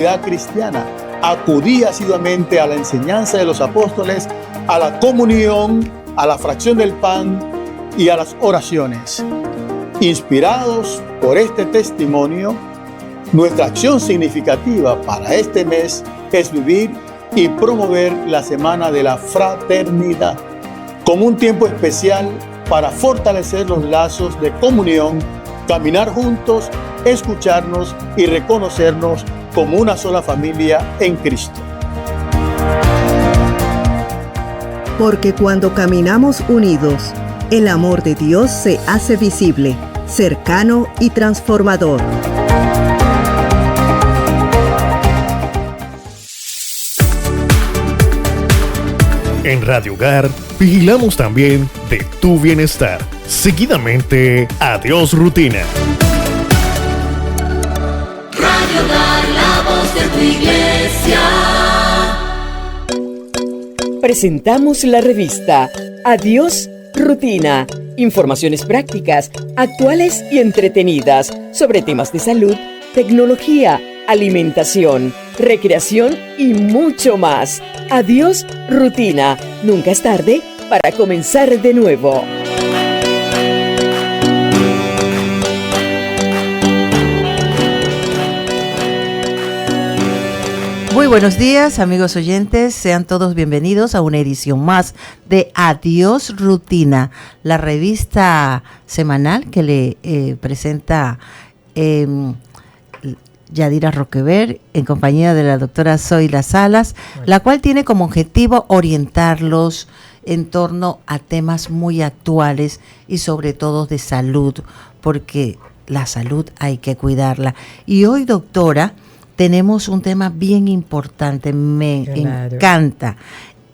comunidad cristiana. Acudí asiduamente a la enseñanza de los apóstoles, a la comunión, a la fracción del pan y a las oraciones. Inspirados por este testimonio, nuestra acción significativa para este mes es vivir y promover la Semana de la Fraternidad como un tiempo especial para fortalecer los lazos de comunión, caminar juntos, escucharnos y reconocernos como una sola familia en Cristo. Porque cuando caminamos unidos, el amor de Dios se hace visible, cercano y transformador. En Radio Hogar, vigilamos también de tu bienestar. Seguidamente, Adiós Rutina. Radio Hogar, la voz de tu iglesia. Presentamos la revista Adiós Rutina. Informaciones prácticas, actuales y entretenidas sobre temas de salud, tecnología, alimentación, recreación y mucho más. Adiós Rutina. Nunca es tarde para comenzar de nuevo. Muy buenos días, amigos oyentes. Sean todos bienvenidos a una edición más de Adiós Rutina, la revista semanal que le presenta Yadira Roquever en compañía de la doctora Zoila Salas, la cual tiene como objetivo orientarlos en torno a temas muy actuales y sobre todo de salud, porque la salud hay que cuidarla. Y hoy, doctora, tenemos un tema bien importante, me encanta.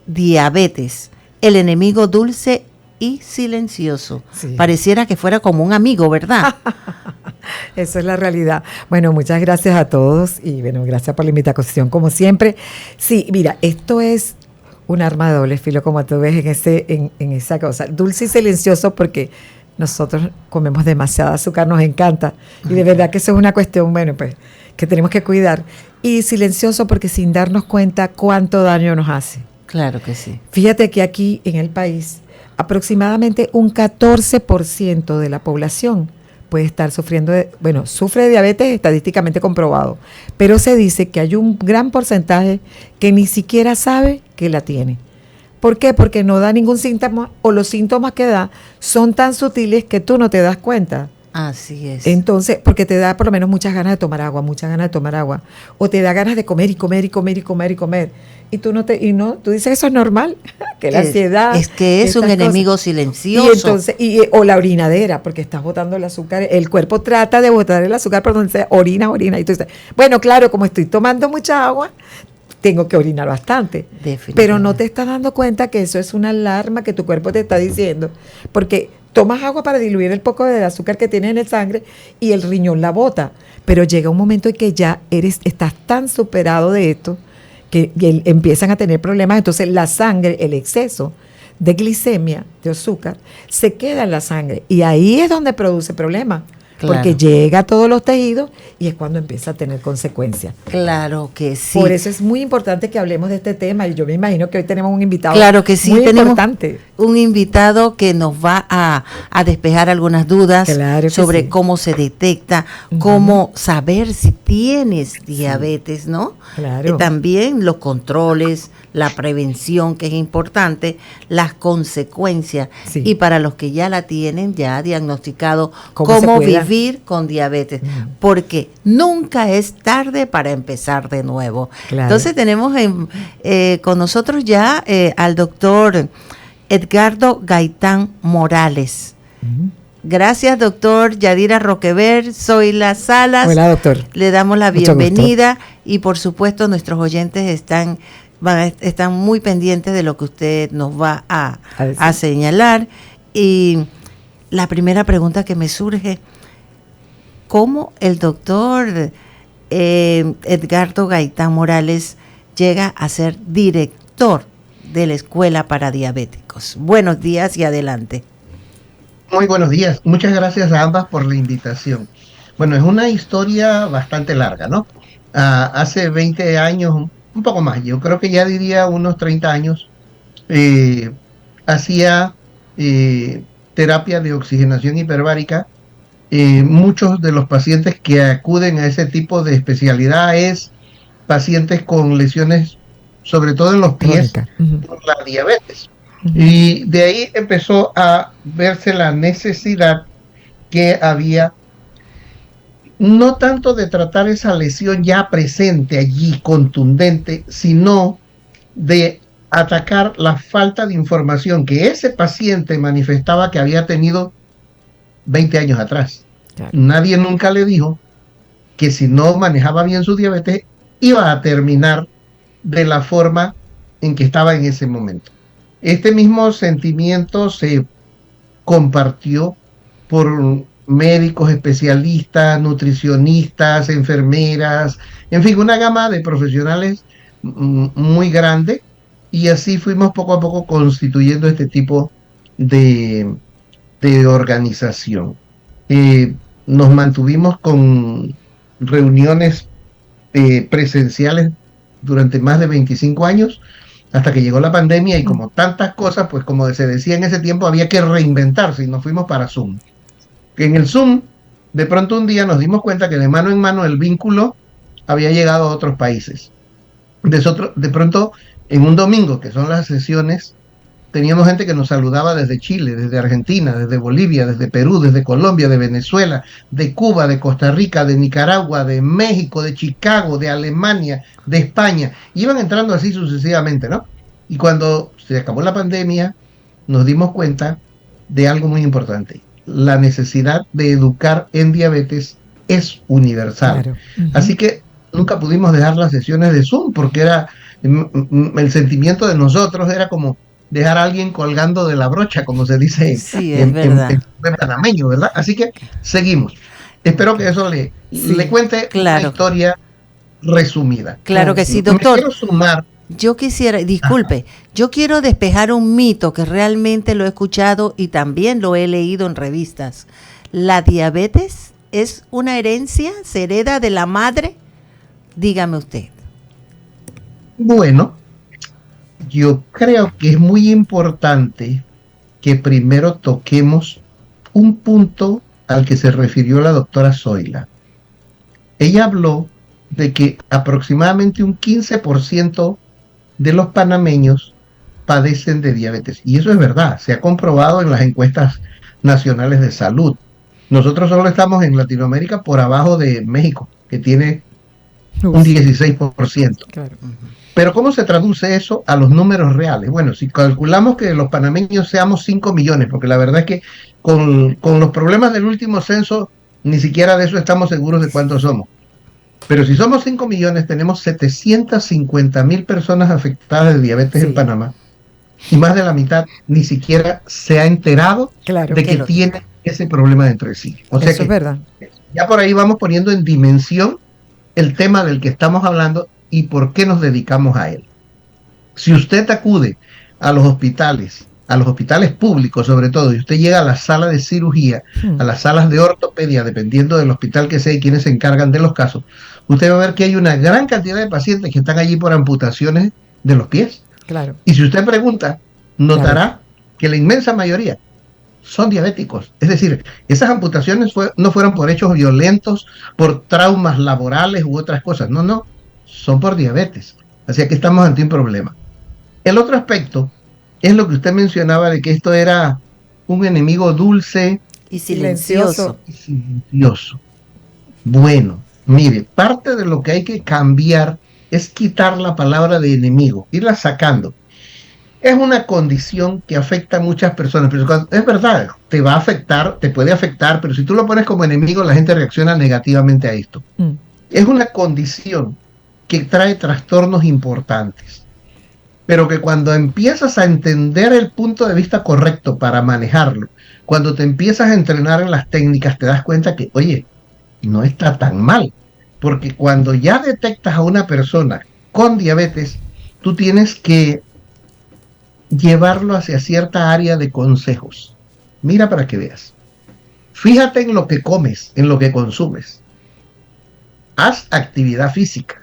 Diabetes, el enemigo dulce y silencioso. Sí. Pareciera que fuera como un amigo, ¿verdad? Eso es la realidad. Bueno, muchas gracias a todos y bueno, gracias por la invitación como siempre. Sí, mira, esto es un arma de doble filo, como tú ves en esa cosa. Dulce y silencioso porque nosotros comemos demasiada azúcar, nos encanta. Y de verdad que eso es una cuestión, bueno, pues, que tenemos que cuidar. Y silencioso porque sin darnos cuenta cuánto daño nos hace. Claro que sí. Fíjate que aquí en el país, aproximadamente un 14% de la población puede estar sufriendo sufre de diabetes estadísticamente comprobado, pero se dice que hay un gran porcentaje que ni siquiera sabe que la tiene. ¿Por qué? Porque no da ningún síntoma o los síntomas que da son tan sutiles que tú no te das cuenta. Así es. Entonces, porque te da por lo menos muchas ganas de tomar agua, o te da ganas de comer y comer. Y tú tú dices eso es normal, que la ansiedad. Es que es un enemigo cosas. Silencioso. Y entonces, o la orinadera, porque estás botando el azúcar, el cuerpo trata de botar el azúcar por donde sea, orina, y tú dices, bueno, claro, como estoy tomando mucha agua, tengo que orinar bastante. Pero no te estás dando cuenta que eso es una alarma que tu cuerpo te está diciendo, porque tomas agua para diluir el poco de azúcar que tienes en el sangre y el riñón la bota. Pero llega un momento en que ya estás tan superado de esto que empiezan a tener problemas. Entonces la sangre, el exceso de glicemia, de azúcar, se queda en la sangre. Y ahí es donde produce problemas. Claro. Porque llega a todos los tejidos y es cuando empieza a tener consecuencias. Claro que sí. Por eso es muy importante que hablemos de este tema y yo me imagino que hoy tenemos un invitado. Claro que sí, muy tenemos importante. Un invitado que nos va a despejar algunas dudas sobre sí. Cómo se detecta, cómo saber si tienes diabetes, sí. ¿No? Claro. También los controles, la prevención, que es importante, las consecuencias. Sí. Y para los que ya la tienen, ya diagnosticado, cómo vivir con diabetes. Porque nunca es tarde para empezar de nuevo. Claro. Entonces tenemos con nosotros ya al doctor Edgardo Gaitán Morales. Gracias, doctor Yadira Roquever. Zoila Salas. Hola, doctor. Le damos la bienvenida y por supuesto nuestros oyentes están muy pendientes de lo que usted nos va a señalar. Y la primera pregunta que me surge, ¿cómo el doctor Edgardo Gaitán Morales llega a ser director de la Escuela para Diabéticos? Buenos días y adelante. Muy buenos días. Muchas gracias a ambas por la invitación. Bueno, es una historia bastante larga, ¿no? hace 20 años, un poco más, yo creo que ya diría unos 30 años, hacía terapia de oxigenación hiperbárica. Muchos de los pacientes que acuden a ese tipo de especialidad es pacientes con lesiones, sobre todo en los pies, por la diabetes. Y de ahí empezó a verse la necesidad que había, no tanto de tratar esa lesión ya presente allí, contundente, sino de atacar la falta de información que ese paciente manifestaba que había tenido 20 años atrás. Claro. Nadie nunca le dijo que si no manejaba bien su diabetes, iba a terminar de la forma en que estaba en ese momento. Este mismo sentimiento se compartió por médicos especialistas, nutricionistas, enfermeras, en fin, una gama de profesionales muy grande, y así fuimos poco a poco constituyendo este tipo de organización. Nos mantuvimos con reuniones presenciales durante más de 25 años, hasta que llegó la pandemia, y como tantas cosas, pues como se decía en ese tiempo, había que reinventarse, y nos fuimos para Zoom. En el Zoom, de pronto un día nos dimos cuenta que de mano en mano el vínculo había llegado a otros países. De pronto, en un domingo, que son las sesiones, teníamos gente que nos saludaba desde Chile, desde Argentina, desde Bolivia, desde Perú, desde Colombia, de Venezuela, de Cuba, de Costa Rica, de Nicaragua, de México, de Chicago, de Alemania, de España. Iban entrando así sucesivamente, ¿no? Y cuando se acabó la pandemia, nos dimos cuenta de algo muy importante. La necesidad de educar en diabetes es universal. Claro. Así que nunca pudimos dejar las sesiones de Zoom, porque era el sentimiento de nosotros era como dejar a alguien colgando de la brocha, como se dice en panameño, ¿verdad? Así que seguimos. Espero que eso le cuente una historia resumida. Claro que sí, doctor. Me quiero sumar. Yo quisiera, disculpe, yo quiero despejar un mito que realmente lo he escuchado y también lo he leído en revistas. ¿La diabetes es una herencia? ¿Se hereda de la madre? Dígame usted. Bueno, yo creo que es muy importante que primero toquemos un punto al que se refirió la doctora Zoila. Ella habló de que aproximadamente un 15% de los panameños padecen de diabetes. Y eso es verdad, se ha comprobado en las encuestas nacionales de salud. Nosotros solo estamos en Latinoamérica por abajo de México, que tiene un 16%. Claro. Pero ¿cómo se traduce eso a los números reales? Bueno, si calculamos que los panameños seamos 5 millones, porque la verdad es que con los problemas del último censo, ni siquiera de eso estamos seguros de cuántos somos. Pero si somos 5 millones, tenemos 750,000 personas afectadas de diabetes en Panamá. Y más de la mitad ni siquiera se ha enterado de que tiene ese problema dentro de sí. O sea, eso es verdad. Ya por ahí vamos poniendo en dimensión el tema del que estamos hablando y por qué nos dedicamos a él. Si usted acude a los hospitales públicos sobre todo, y usted llega a la sala de cirugía, a las salas de ortopedia, dependiendo del hospital que sea y quienes se encargan de los casos, usted va a ver que hay una gran cantidad de pacientes que están allí por amputaciones de los pies. Claro. Y si usted pregunta, notará que la inmensa mayoría son diabéticos. Es decir, esas amputaciones no fueron por hechos violentos, por traumas laborales u otras cosas. No, son por diabetes. Así que estamos ante un problema. El otro aspecto es lo que usted mencionaba de que esto era un enemigo dulce y silencioso. Bueno, mire, parte de lo que hay que cambiar es quitar la palabra de enemigo, irla sacando. Es una condición que afecta a muchas personas, pero es verdad, te va a afectar, te puede afectar, pero si tú lo pones como enemigo, la gente reacciona negativamente a esto. Es una condición que trae trastornos importantes, pero que cuando empiezas a entender el punto de vista correcto para manejarlo, cuando te empiezas a entrenar en las técnicas, te das cuenta que, oye, no está tan mal, porque cuando ya detectas a una persona con diabetes, tú tienes que llevarlo hacia cierta área de consejos. Mira para que veas. Fíjate en lo que comes, en lo que consumes. haz actividad física,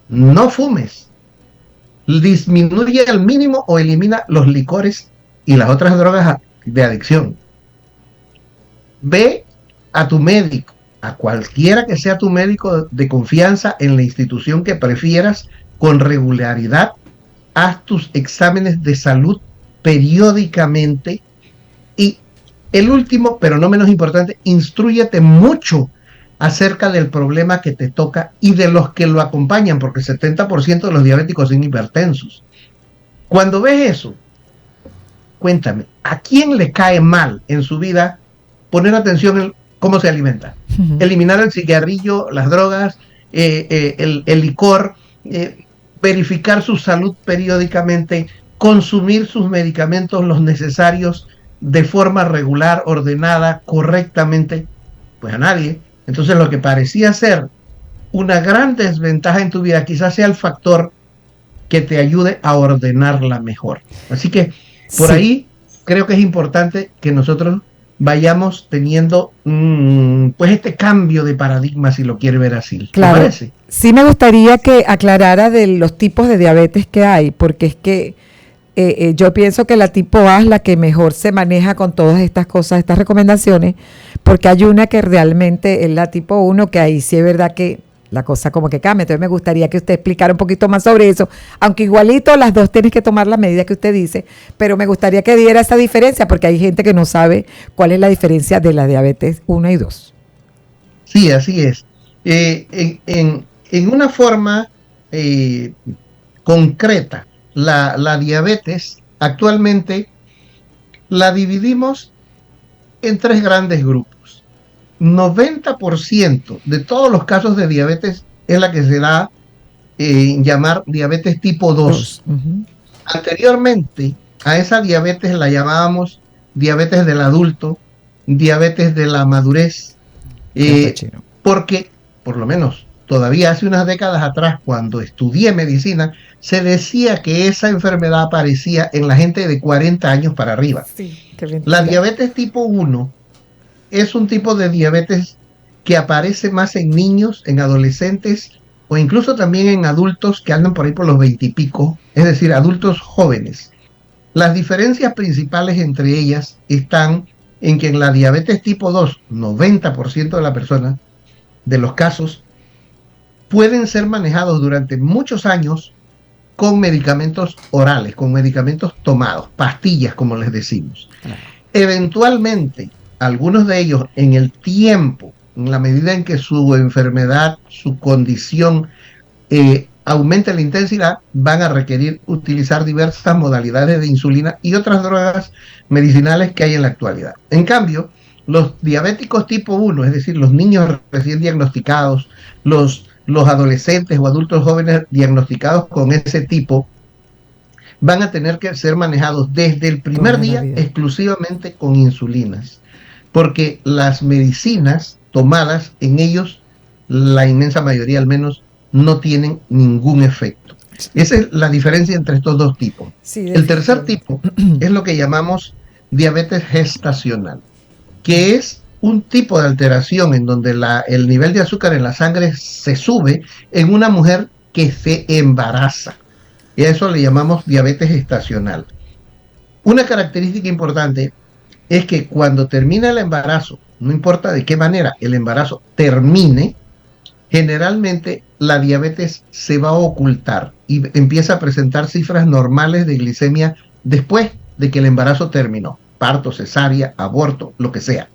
no fumes, disminuye al mínimo o elimina los licores y las otras drogas de adicción. Ve a tu médico, a cualquiera que sea tu médico de confianza en la institución que prefieras, con regularidad. Haz tus exámenes de salud periódicamente. Y el último, pero no menos importante, instrúyete mucho acerca del problema que te toca y de los que lo acompañan, porque el 70% de los diabéticos son hipertensos. Cuando ves eso, cuéntame, ¿a quién le cae mal en su vida poner atención en cómo se alimenta? Eliminar el cigarrillo, las drogas, el licor, verificar su salud periódicamente, consumir sus medicamentos, los necesarios, de forma regular, ordenada, correctamente. Pues a nadie. Entonces lo que parecía ser una gran desventaja en tu vida quizás sea el factor que te ayude a ordenarla mejor. Así que por ahí creo que es importante que nosotros vayamos teniendo pues este cambio de paradigma, si lo quiere ver así. Claro. ¿Te parece? Sí, me gustaría que aclarara de los tipos de diabetes que hay, porque es que yo pienso que la tipo A es la que mejor se maneja con todas estas cosas, estas recomendaciones, porque hay una que realmente es la tipo 1, que ahí sí es verdad que la cosa como que cambia. Entonces me gustaría que usted explicara un poquito más sobre eso, aunque igualito las dos tienes que tomar la medida que usted dice, pero me gustaría que diera esa diferencia, porque hay gente que no sabe cuál es la diferencia de la diabetes 1 y 2. Sí, así es. En una forma concreta, la diabetes actualmente la dividimos en tres grandes grupos. 90% de todos los casos de diabetes es la que se da llamar diabetes tipo 2. Anteriormente a esa diabetes la llamábamos diabetes del adulto, diabetes de la madurez, porque por lo menos todavía hace unas décadas atrás, cuando estudié medicina, se decía que esa enfermedad aparecía en la gente de 40 años para arriba. Sí, la diabetes tipo 1 es un tipo de diabetes que aparece más en niños, en adolescentes o incluso también en adultos que andan por ahí por los 20 y pico, es decir, adultos jóvenes. Las diferencias principales entre ellas están en que en la diabetes tipo 2, 90% de la persona, de los casos, pueden ser manejados durante muchos años con medicamentos orales, con medicamentos tomados, pastillas como les decimos. Eventualmente, algunos de ellos en el tiempo, en la medida en que su enfermedad, su condición aumente la intensidad, van a requerir utilizar diversas modalidades de insulina y otras drogas medicinales que hay en la actualidad. En cambio, los diabéticos tipo 1, es decir, los niños recién diagnosticados, los adolescentes o adultos jóvenes diagnosticados con ese tipo, van a tener que ser manejados desde el primer día exclusivamente con insulinas, porque las medicinas tomadas en ellos, la inmensa mayoría al menos, no tienen ningún efecto. Esa es la diferencia entre estos dos tipos. Sí, el tercer tipo es lo que llamamos diabetes gestacional, que es un tipo de alteración en donde el nivel de azúcar en la sangre se sube en una mujer que se embaraza. Y a eso le llamamos diabetes gestacional. Una característica importante es que cuando termina el embarazo, no importa de qué manera el embarazo termine, generalmente la diabetes se va a ocultar y empieza a presentar cifras normales de glicemia después de que el embarazo terminó. Parto, cesárea, aborto, lo que sea.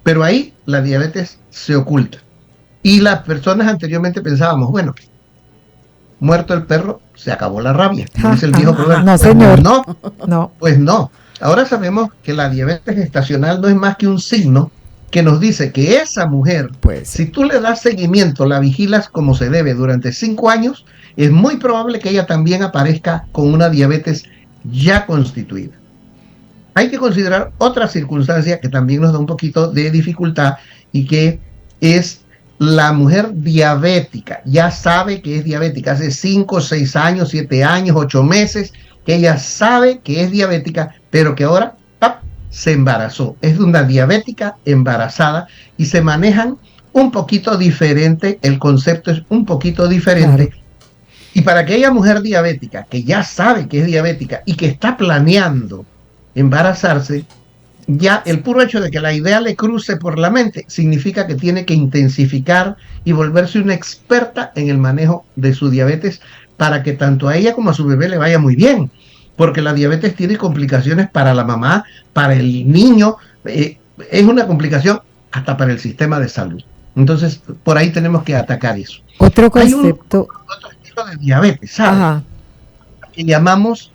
Pero ahí la diabetes se oculta. Y las personas anteriormente pensábamos, bueno, muerto el perro, se acabó la rabia. Dice el viejo proverbio. No, señor. No, pues no. Ahora sabemos que la diabetes gestacional no es más que un signo que nos dice que esa mujer, pues, si tú le das seguimiento, la vigilas como se debe durante 5 años, es muy probable que ella también aparezca con una diabetes ya constituida. Hay que considerar otra circunstancia que también nos da un poquito de dificultad y que es la mujer diabética. Ya sabe que es diabética hace 5, 6 años, 7 años, 8 meses, que ella sabe que es diabética, pero que ahora se embarazó. Es una diabética embarazada y se manejan un poquito diferente, el concepto es un poquito diferente. Claro. Y para aquella mujer diabética que ya sabe que es diabética y que está planeando embarazarse, ya el puro hecho de que la idea le cruce por la mente significa que tiene que intensificar y volverse una experta en el manejo de su diabetes para que tanto a ella como a su bebé le vaya muy bien, porque la diabetes tiene complicaciones para la mamá, para el niño, es una complicación hasta para el sistema de salud. Entonces, por ahí tenemos que atacar eso. Otro concepto. Otro tipo de diabetes, ¿sabes? Que llamamos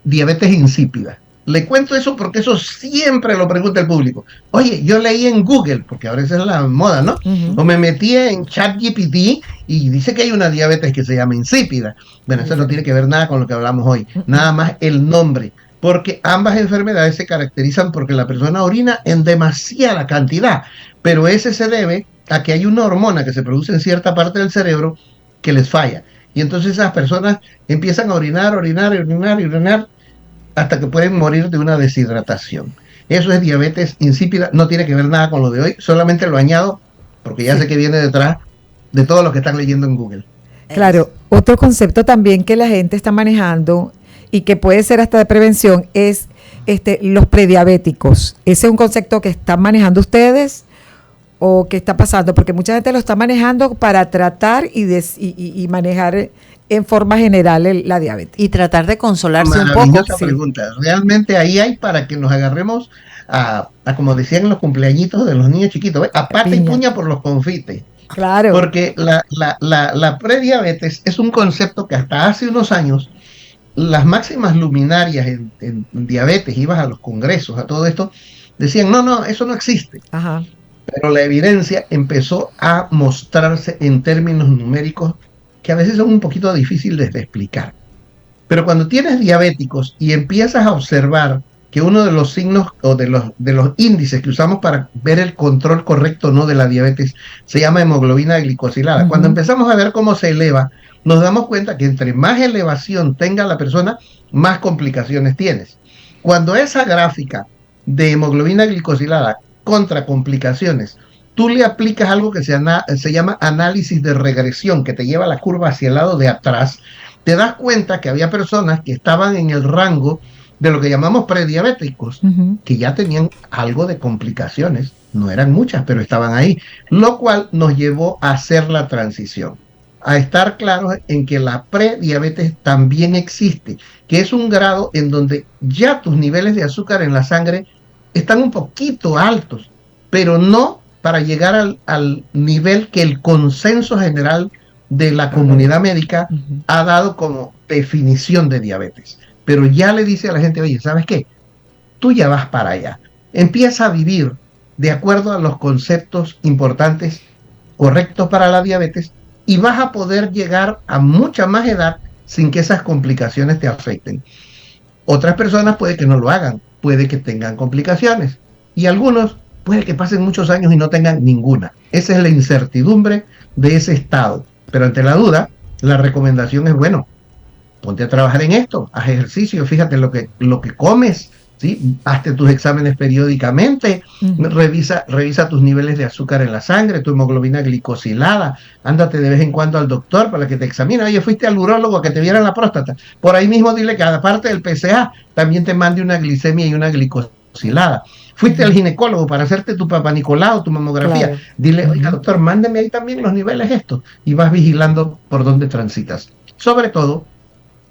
diabetes insípida. Le cuento eso porque eso siempre lo pregunta el público. Oye, yo leí en Google, porque ahora esa es la moda, ¿no? O me metí en ChatGPT y dice que hay una diabetes que se llama insípida. Bueno, eso no tiene que ver nada con lo que hablamos hoy. Nada más el nombre. Porque ambas enfermedades se caracterizan porque la persona orina en demasiada cantidad. Pero ese se debe a que hay una hormona que se produce en cierta parte del cerebro que les falla. Y entonces esas personas empiezan a orinar hasta que pueden morir de una deshidratación. Eso es diabetes insípida, no tiene que ver nada con lo de hoy, solamente lo añado porque ya sé que viene detrás de todo lo que están leyendo en Google. Claro, otro concepto también que la gente está manejando y que puede ser hasta de prevención es los prediabéticos. ¿Ese es un concepto que están manejando ustedes o qué está pasando? Porque mucha gente lo está manejando para tratar y manejar en forma general la diabetes. Y tratar de consolarse un poco. Maravillosa pregunta. Realmente ahí hay para que nos agarremos a como decían los cumpleañitos de los niños chiquitos, a pata y puña por los confites. Claro. Porque la prediabetes es un concepto que hasta hace unos años las máximas luminarias en diabetes, ibas a los congresos, a todo esto, decían, no, eso no existe. Ajá. Pero la evidencia empezó a mostrarse en términos numéricos que a veces son un poquito difíciles de explicar. Pero cuando tienes diabéticos y empiezas a observar que uno de los signos o de los índices que usamos para ver el control correcto o no de la diabetes se llama hemoglobina glicosilada. Cuando empezamos a ver cómo se eleva, nos damos cuenta que entre más elevación tenga la persona, más complicaciones tienes. Cuando esa gráfica de hemoglobina glicosilada contra complicaciones, tú le aplicas algo que se llama análisis de regresión, que te lleva la curva hacia el lado de atrás, te das cuenta que había personas que estaban en el rango de lo que llamamos prediabéticos, que ya tenían algo de complicaciones, no eran muchas, pero estaban ahí, lo cual nos llevó a hacer la transición, a estar claros en que la prediabetes también existe, que es un grado en donde ya tus niveles de azúcar en la sangre están un poquito altos, pero no para llegar al nivel que el consenso general de la comunidad médica ha dado como definición de diabetes. Pero ya le dice a la gente, oye, ¿sabes qué? Tú ya vas para allá. Empieza a vivir de acuerdo a los conceptos importantes, correctos para la diabetes, y vas a poder llegar a mucha más edad sin que esas complicaciones te afecten. Otras personas puede que no lo hagan, puede que tengan complicaciones, y algunos puede que pasen muchos años y no tengan ninguna. Esa es la incertidumbre de ese estado. Pero ante la duda, la recomendación es, bueno, ponte a trabajar en esto, haz ejercicio, fíjate lo que comes, ¿sí? Hazte tus exámenes periódicamente, revisa tus niveles de azúcar en la sangre, tu hemoglobina glicosilada, ándate de vez en cuando al doctor para que te examine. Oye, fuiste al urólogo a que te viera la próstata. Por ahí mismo dile que aparte del PSA, también te mande una glicemia y una glicosilada. Fuiste al ginecólogo para hacerte tu papanicolao, tu mamografía. Claro. Dile, oiga, doctor, mándeme ahí también los niveles estos. Y vas vigilando por dónde transitas. Sobre todo,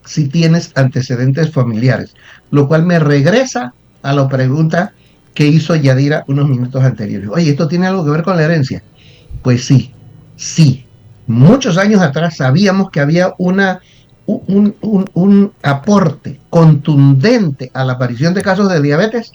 si tienes antecedentes familiares. Lo cual me regresa a la pregunta que hizo Yadira unos minutos anteriores. Oye, ¿esto tiene algo que ver con la herencia? Pues sí. Muchos años atrás sabíamos que había un aporte contundente a la aparición de casos de diabetes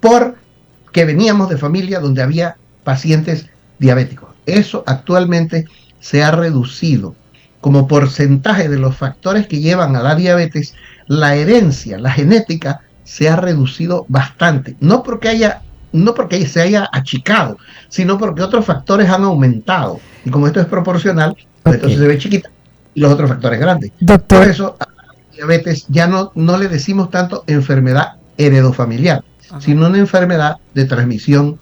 porque veníamos de familia donde había pacientes diabéticos. Eso actualmente se ha reducido. Como porcentaje de los factores que llevan a la diabetes, la herencia, la genética, se ha reducido bastante. No porque se haya achicado, sino porque otros factores han aumentado. Y como esto es proporcional, pues entonces se ve chiquita y los otros factores grandes. Doctor. Por eso a la diabetes ya no le decimos tanto enfermedad heredofamiliar, sino una enfermedad de transmisión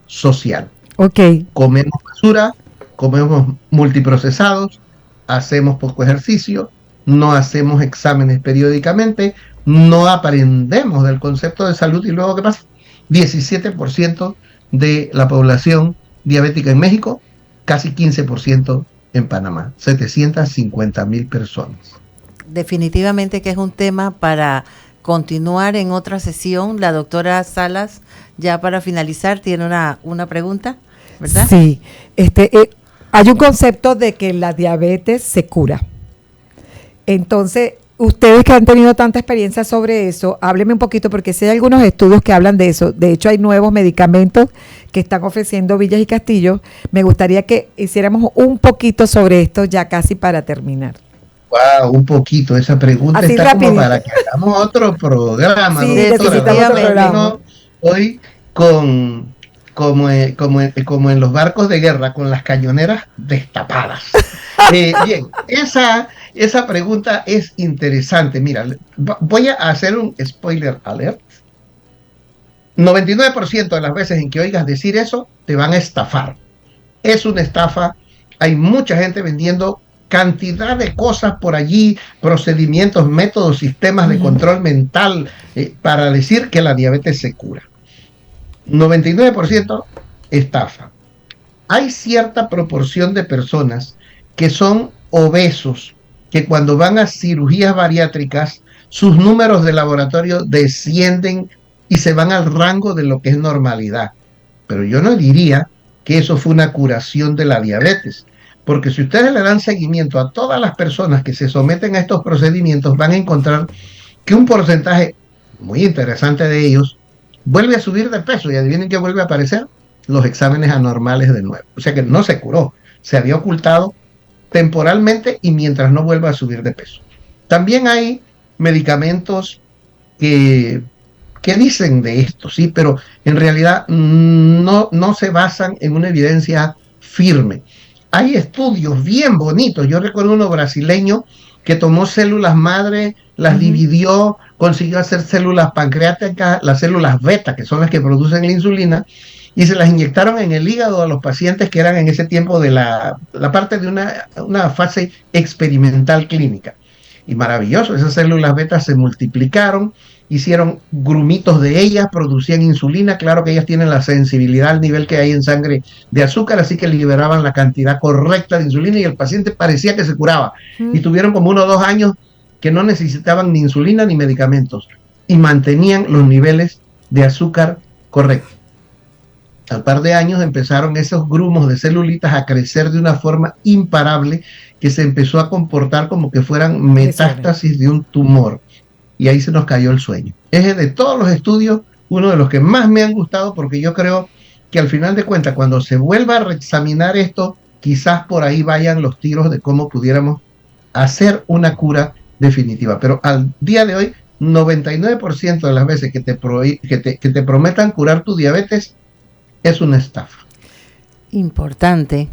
social. Ok. Comemos basura, comemos multiprocesados, hacemos poco ejercicio, no hacemos exámenes periódicamente, no aprendemos del concepto de salud y luego ¿qué pasa? 17% de la población diabética en México, casi 15% en Panamá, 750,000 personas. Definitivamente que es un tema para continuar en otra sesión. La doctora Salas, ya para finalizar, tiene una pregunta, ¿verdad? Sí, hay un concepto de que la diabetes se cura. Entonces, ustedes que han tenido tanta experiencia sobre eso, háblenme un poquito, porque sí hay algunos estudios que hablan de eso. De hecho, hay nuevos medicamentos que están ofreciendo Villas y Castillo. Me gustaría que hiciéramos un poquito sobre esto ya casi para terminar. Wow, un poquito, esa pregunta así está rapidito, como para que hagamos otro programa. Sí, necesitamos otro programa. Hoy como en los barcos de guerra, con las cañoneras destapadas. Bien, esa pregunta es interesante. Mira, voy a hacer un spoiler alert. 99% de las veces en que oigas decir eso, te van a estafar. Es una estafa. Hay mucha gente vendiendo cantidad de cosas por allí, procedimientos, métodos, sistemas de control mental para decir que la diabetes se cura. 99% estafa. Hay cierta proporción de personas que son obesos, que cuando van a cirugías bariátricas, sus números de laboratorio descienden y se van al rango de lo que es normalidad. Pero yo no diría que eso fue una curación de la diabetes. Porque si ustedes le dan seguimiento a todas las personas que se someten a estos procedimientos, van a encontrar que un porcentaje muy interesante de ellos vuelve a subir de peso y adivinen qué vuelve a aparecer, los exámenes anormales de nuevo. O sea que no se curó, se había ocultado temporalmente y mientras no vuelva a subir de peso. También hay medicamentos que dicen de esto, sí, pero en realidad no se basan en una evidencia firme. Hay estudios bien bonitos. Yo recuerdo uno brasileño que tomó células madre, las dividió, consiguió hacer células pancreáticas, las células beta, que son las que producen la insulina, y se las inyectaron en el hígado a los pacientes que eran en ese tiempo de la parte de una fase experimental clínica. Y maravilloso, esas células beta se multiplicaron, hicieron grumitos de ellas, producían insulina, claro que ellas tienen la sensibilidad al nivel que hay en sangre de azúcar, así que liberaban la cantidad correcta de insulina y el paciente parecía que se curaba. Y tuvieron como 1 o 2 años que no necesitaban ni insulina ni medicamentos y mantenían los niveles de azúcar correctos. Al par de años empezaron esos grumos de celulitas a crecer de una forma imparable que se empezó a comportar como que fueran metástasis de un tumor. Y ahí se nos cayó el sueño. Es de todos los estudios uno de los que más me han gustado porque yo creo que al final de cuentas cuando se vuelva a reexaminar esto, quizás por ahí vayan los tiros de cómo pudiéramos hacer una cura definitiva. Pero al día de hoy, 99% de las veces que te prometan curar tu diabetes es una estafa. Importante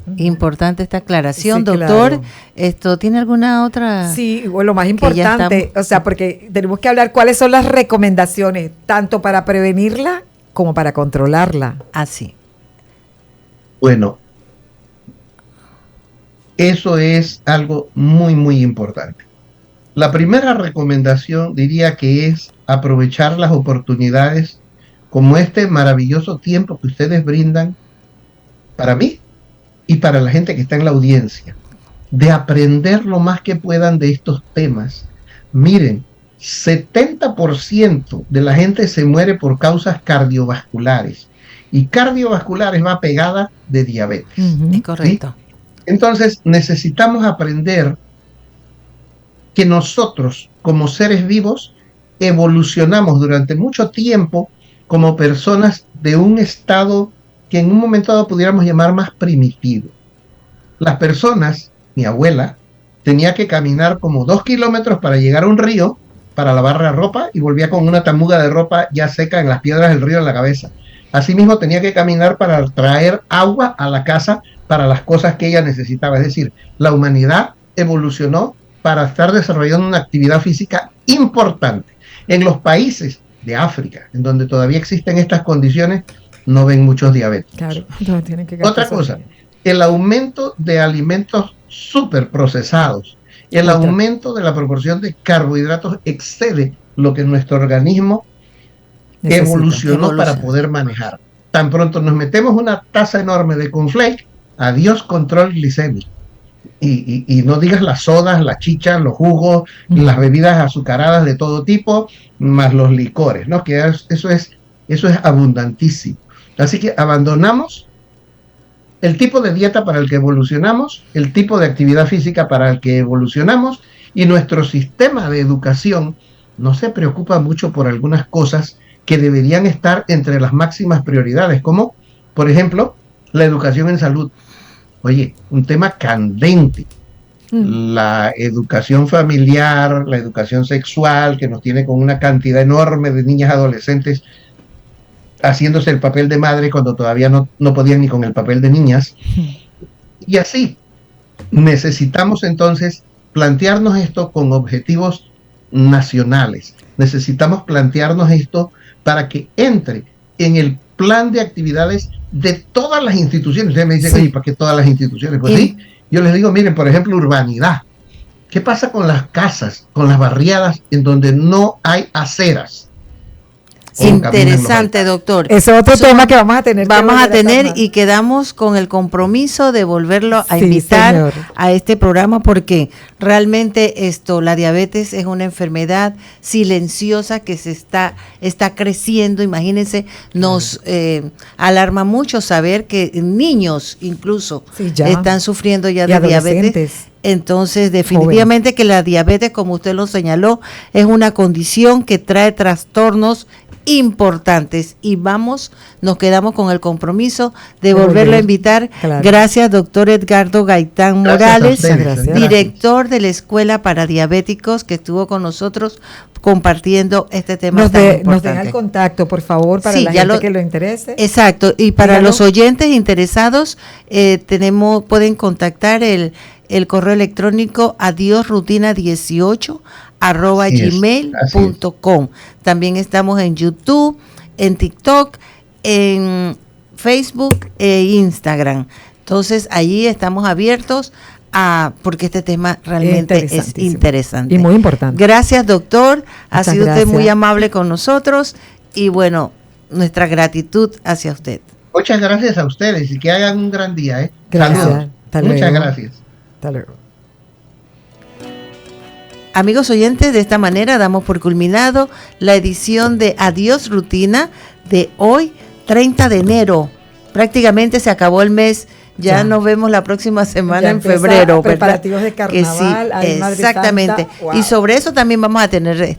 esta aclaración, Sí, doctor. claro. ¿Esto tiene alguna otra? Sí, bueno, lo más importante, o sea, porque tenemos que hablar cuáles son las recomendaciones, tanto para prevenirla como para controlarla. Así. Bueno, eso es algo muy, muy importante. La primera recomendación diría que es aprovechar las oportunidades como este maravilloso tiempo que ustedes brindan para mí y para la gente que está en la audiencia, de aprender lo más que puedan de estos temas. Miren, 70% de la gente se muere por causas cardiovasculares y cardiovasculares va pegada de diabetes. Es correcto. ¿Sí? Entonces necesitamos aprender que nosotros como seres vivos evolucionamos durante mucho tiempo como personas de un estado que en un momento dado pudiéramos llamar más primitivo. Las personas, mi abuela, tenía que caminar como 2 kilómetros para llegar a un río para lavar la ropa y volvía con una tamuga de ropa ya seca en las piedras del río en la cabeza. Asimismo tenía que caminar para traer agua a la casa para las cosas que ella necesitaba. Es decir, la humanidad evolucionó para estar desarrollando una actividad física importante. En los países de África, en donde todavía existen estas condiciones, no ven muchos diabéticos. Claro, no, tienen que gastar Otra cosa, el aumento de alimentos súper procesados, el aumento de la proporción de carbohidratos excede lo que nuestro organismo evolucionó para poder manejar. Tan pronto nos metemos una taza enorme de cornflake, adiós control glicémico. Y no digas las sodas, las chichas, los jugos, las bebidas azucaradas de todo tipo, más los licores, ¿no? Que eso es abundantísimo. Así que abandonamos el tipo de dieta para el que evolucionamos, el tipo de actividad física para el que evolucionamos, y nuestro sistema de educación no se preocupa mucho por algunas cosas que deberían estar entre las máximas prioridades, como, por ejemplo, la educación en salud. Oye, un tema candente. La educación familiar, la educación sexual, que nos tiene con una cantidad enorme de niñas adolescentes haciéndose el papel de madre cuando todavía no podían ni con el papel de niñas. Y así, necesitamos entonces plantearnos esto con objetivos nacionales. Necesitamos plantearnos esto para que entre en el plan de actividades de todas las instituciones. Ustedes me dicen, oye, ¿para qué todas las instituciones? Pues sí, yo les digo, miren, por ejemplo, urbanidad. ¿Qué pasa con las casas, con las barriadas en donde no hay aceras? Interesante, doctor. Ese es otro tema que vamos a tener. Y quedamos con el compromiso de volverlo a invitar a este programa, porque realmente la diabetes es una enfermedad silenciosa que se está creciendo. Imagínense, nos alarma mucho saber que niños incluso están sufriendo ya de diabetes. Entonces, definitivamente que la diabetes, como usted lo señaló, es una condición que trae trastornos importantes, y nos quedamos con el compromiso de volverlo a invitar. Claro. Gracias, doctor Edgardo Gaitán Morales, director de la Escuela para Diabéticos, que estuvo con nosotros compartiendo este tema tan importante. Nos deja el contacto, por favor, para la gente que lo interese. Exacto, y para los oyentes interesados, pueden contactar el correo electrónico adiosrutina18@gmail.com. También estamos en YouTube, en TikTok, en Facebook e Instagram. Entonces, allí estamos abiertos porque este tema realmente es interesante. Y muy importante. Gracias, doctor. Ha sido usted muy amable con nosotros, y bueno, nuestra gratitud hacia usted. Muchas gracias a ustedes, y que hagan un gran día. Gracias. Muchas gracias. Hasta luego. Amigos oyentes, de esta manera damos por culminado la edición de Adiós Rutina de hoy, 30 de enero. Prácticamente se acabó el mes. Ya nos vemos la próxima semana en febrero. Preparativos de carnaval. Sí, exactamente. Wow. Y sobre eso también vamos a tener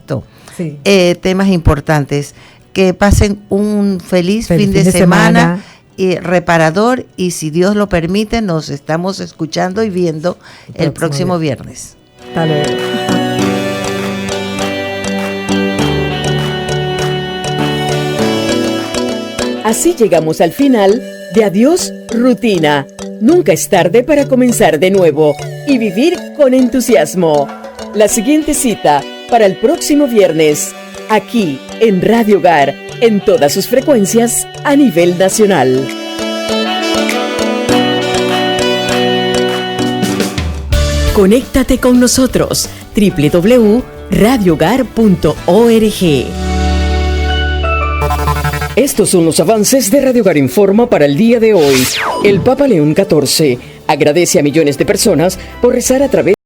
temas importantes. Que pasen un feliz fin de semana. Y reparador, y si Dios lo permite, nos estamos escuchando y viendo el próximo viernes. Hasta luego. Así llegamos al final de Adiós Rutina. Nunca es tarde para comenzar de nuevo y vivir con entusiasmo. La siguiente cita para el próximo viernes, aquí en Radio Hogar, en todas sus frecuencias a nivel nacional. Conéctate con nosotros, www.radiohogar.org. Estos son los avances de Radio Hogar Informa para el día de hoy. El Papa León XIV agradece a millones de personas por rezar a través